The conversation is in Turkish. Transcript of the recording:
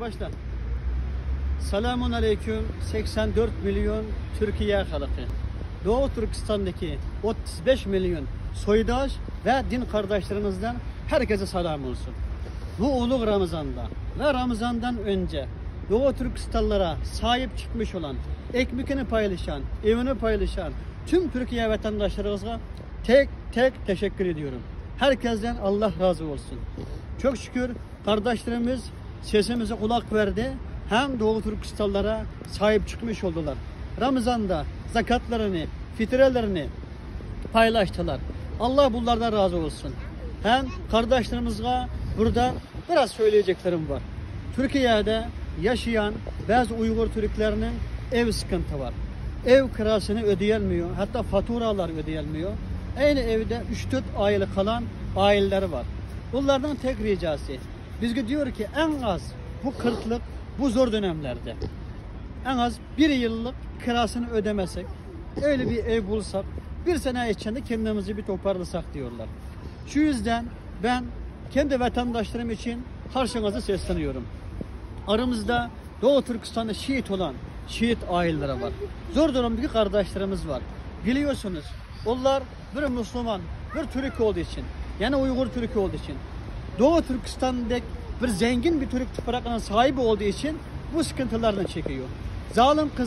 Başla. Selamun Aleyküm 84 milyon Türkiye halkı. Doğu Türkistan'daki 35 milyon soydaş ve din kardeşlerimizden herkese selam olsun. Bu ulu Ramazan'da ve Ramazan'dan önce Doğu Türkistanlara sahip çıkmış olan, ekmeğini paylaşan, evini paylaşan tüm Türkiye vatandaşlarımıza tek tek teşekkür ediyorum. Herkesten Allah razı olsun. Çok şükür kardeşlerimiz sesimize kulak verdi. Hem Doğu Türkistanlara sahip çıkmış oldular. Ramazan'da zakatlarını, fitrelerini paylaştılar. Allah bunlardan razı olsun. Hem kardeşlerimize burada biraz söyleyeceklerim var. Türkiye'de yaşayan bazı Uygur Türklerinin ev sıkıntı var. Ev kirasını ödeyemiyor. Hatta faturalar ödeyemiyor. Aynı evde 3-4 aile kalan aileler var. Bunlardan tek ricası. Biz diyor ki en az bu kıtlık, bu zor dönemlerde en az bir yıllık kirasını ödemesek, öyle bir ev bulsak, bir sene içinde kendimizi bir toparlasak diyorlar. Şu yüzden ben kendi vatandaşlarım için karşınıza sesleniyorum. Aramızda Doğu Türkistan'da şehit olan şehit aileleri var. Zor durumdaki kardeşlerimiz var. Biliyorsunuz onlar bir Müslüman, bir Türk olduğu için, yani Uygur Türk olduğu için, Doğu Türkistan'daki bir zengin bir Türk topraklarına sahibi olduğu için bu sıkıntılardan çekiyor. Zalim kız